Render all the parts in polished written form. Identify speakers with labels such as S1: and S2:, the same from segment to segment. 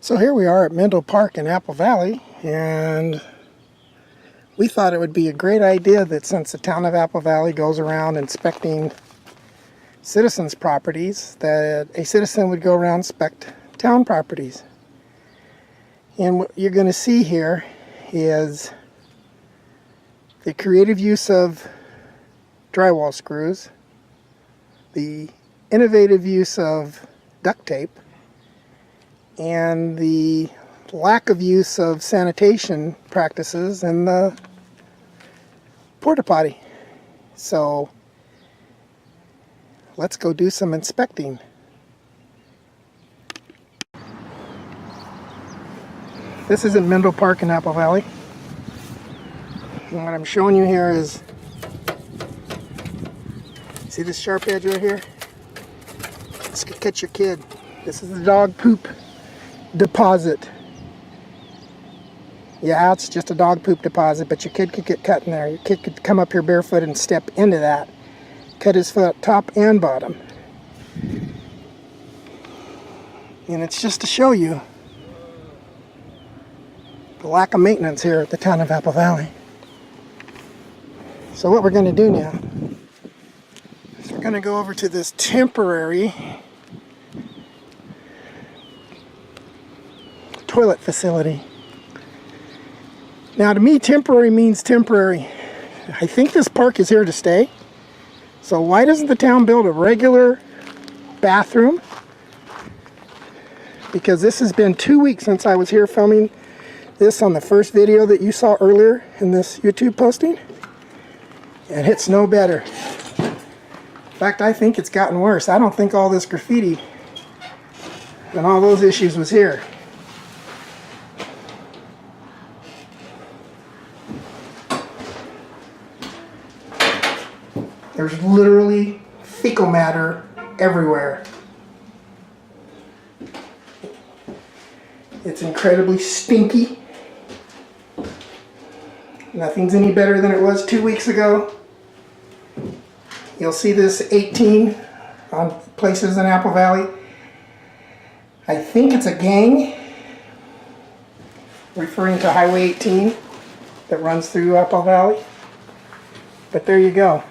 S1: So here we are at Mendel Park in Apple Valley, and we thought it would be a great idea that since the town of Apple Valley goes around inspecting citizens' properties, that a citizen would go around inspect town properties. And what you're going to see here is the creative use of drywall screws, the innovative use of duct tape, and the lack of use of sanitation practices in the porta potty. So let's go do some inspecting. This is in Mendel Park in Apple Valley. And what I'm showing you here is, see this sharp edge right here? This could catch your kid. This is the dog poop deposit. Yeah, it's just a dog poop deposit, but your kid could get cut in there. Your kid could come up here barefoot and step into that. Cut his foot top and bottom. And it's just to show you the lack of maintenance here at the town of Apple Valley. So what we're going to do now is we're going to go over to this temporary toilet facility. Now to me, temporary means temporary. I think this park is here to stay. So why doesn't the town build a regular bathroom? Because this has been 2 weeks since I was here filming this on the first video that you saw earlier in this YouTube posting. And it's no better. In fact, I think it's gotten worse. I don't think all this graffiti and all those issues was here. There's literally fecal matter everywhere. It's incredibly stinky. Nothing's any better than it was 2 weeks ago. You'll see this 18 on places in Apple Valley. I think it's a gang referring to Highway 18 that runs through Apple Valley. But there you go.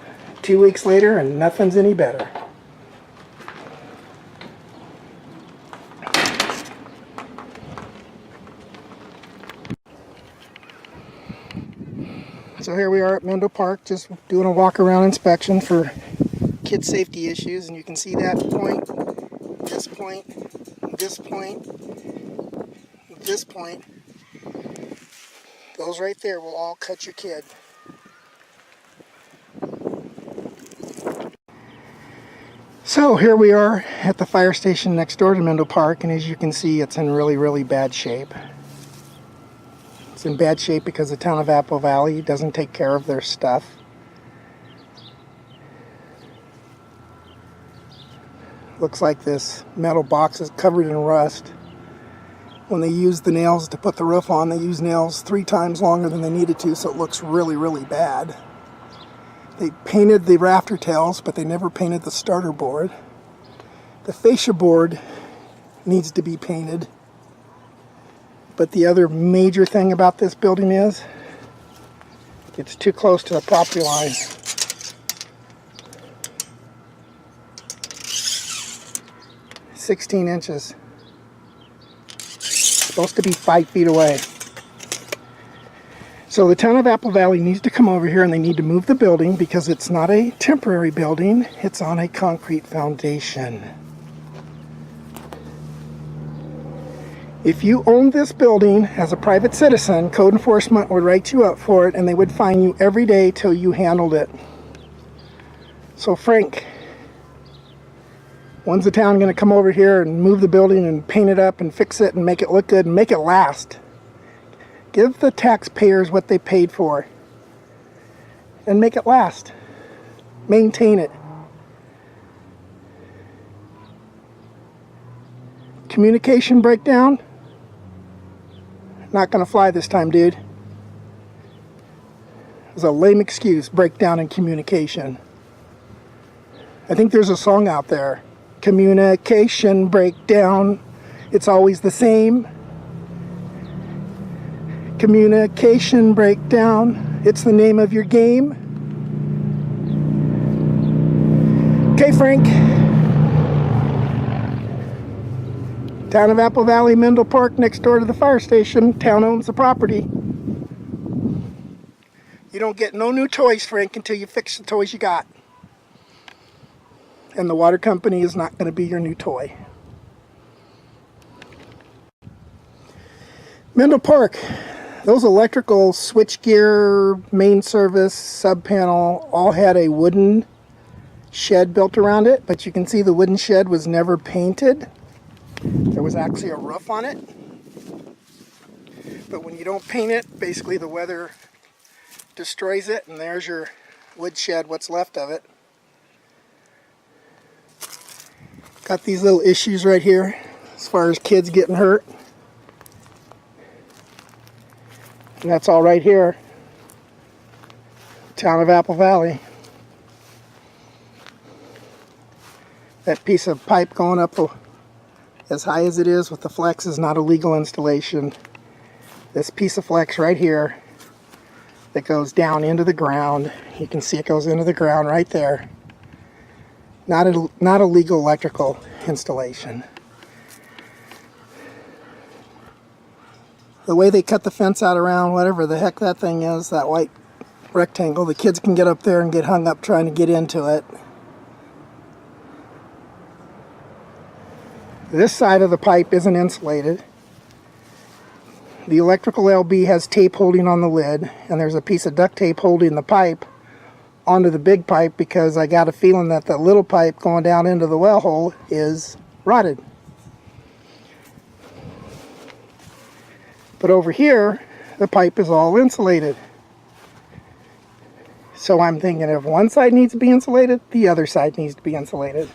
S1: 2 weeks later and nothing's any better. So here we are at Mendel Park, just doing a walk around inspection for kid safety issues, and you can see that point, this point, this point, this point. Those right there will all cut your kid. So here we are at the fire station next door to Mendel Park, and as you can see, it's in really, really bad shape. It's in bad shape because the town of Apple Valley doesn't take care of their stuff. Looks like this metal box is covered in rust. When they use the nails to put the roof on, they use nails 3 times longer than they needed to, so it looks really, really bad. They painted the rafter tails, but they never painted the starter board. The fascia board needs to be painted. But the other major thing about this building is it's too close to the property line. "16 inches. Supposed to be 5 feet away. So the town of Apple Valley needs to come over here and they need to move the building because it's not a temporary building, it's on a concrete foundation. If you owned this building as a private citizen, code enforcement would write you up for it and they would fine you every day till you handled it. So Frank, when's the town going to come over here and move the building and paint it up and fix it and make it look good and make it last? Give the taxpayers what they paid for and make it last. Maintain it. Communication breakdown? Not gonna fly this time, dude. It's a lame excuse, breakdown in communication. I think there's a song out there. Communication breakdown. It's always the same. Communication breakdown. It's the name of your game. Okay, Frank. Town of Apple Valley, Mendel Park, next door to the fire station. Town owns the property. You don't get no new toys, Frank, until you fix the toys you got. And the water company is not going to be your new toy. Mendel Park. Those electrical switchgear, main service, sub panel all had a wooden shed built around it, but you can see the wooden shed was never painted. There was actually a roof on it. But when you don't paint it, basically the weather destroys it, and there's your wood shed, what's left of it. Got these little issues right here as far as kids getting hurt. And that's all right here. Town of Apple Valley. That piece of pipe going up as high as it is with the flex is not a legal installation. This piece of flex right here that goes down into the ground, you can see it goes into the ground right there. Not a legal electrical installation. The way they cut the fence out around whatever the heck that thing is, that white rectangle, the kids can get up there and get hung up trying to get into it. This side of the pipe isn't insulated. The electrical LB has tape holding on the lid, and there's a piece of duct tape holding the pipe onto the big pipe because I got a feeling that the little pipe going down into the well hole is rotted. But over here, the pipe is all insulated. So I'm thinking if one side needs to be insulated, the other side needs to be insulated.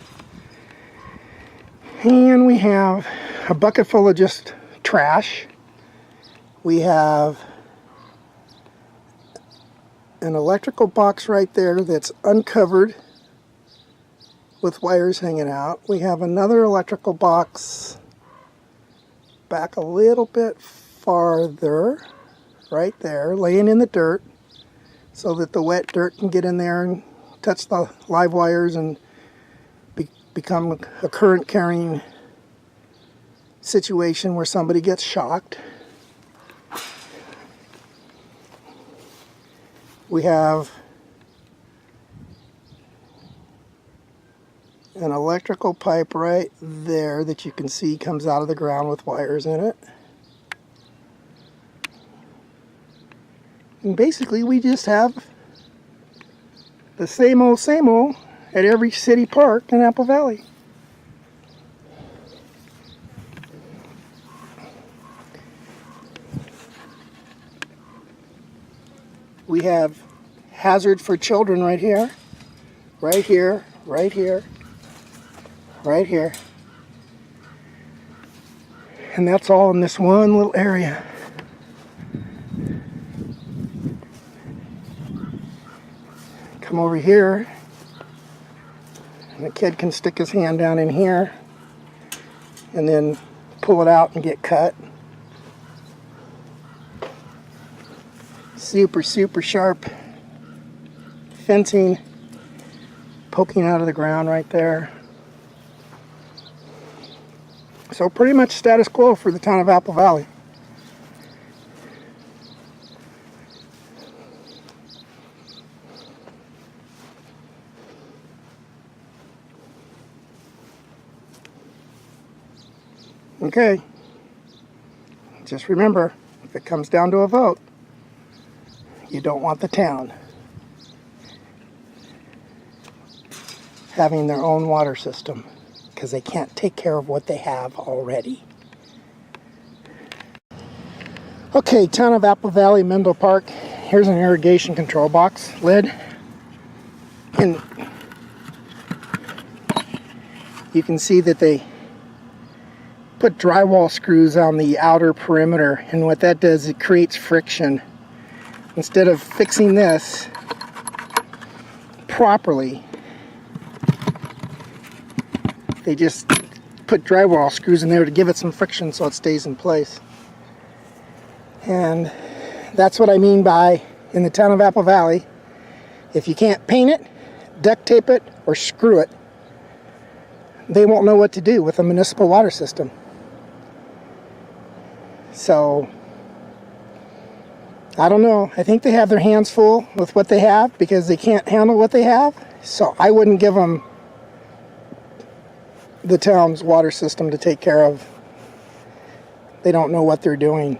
S1: And we have a bucket full of just trash. We have an electrical box right there that's uncovered with wires hanging out. We have another electrical box back a little bit farther, right there, laying in the dirt so that the wet dirt can get in there and touch the live wires and become a current carrying situation where somebody gets shocked. We have an electrical pipe right there that you can see comes out of the ground with wires in it. And basically we just have the same old at every city park in Apple Valley. We have hazard for children right here, right here, right here, right here. And that's all in this one little area. Come over here, and the kid can stick his hand down in here and then pull it out and get cut. Super sharp fencing poking out of the ground right there. So pretty much status quo for the town of Apple Valley. Okay, just remember, if it comes down to a vote, you don't want the town having their own water system because they can't take care of what they have already. Okay, town of Apple Valley, Mendel Park. Here's an irrigation control box lid. And you can see that they put drywall screws on the outer perimeter, and what that does, it creates friction. Instead of fixing this properly, they just put drywall screws in there to give it some friction so it stays in place. And that's what I mean by, in the town of Apple Valley, if you can't paint it, duct tape it, or screw it, they won't know what to do with a municipal water system. So, I don't know. I think they have their hands full with what they have because they can't handle what they have. So I wouldn't give them the town's water system to take care of. They don't know what they're doing.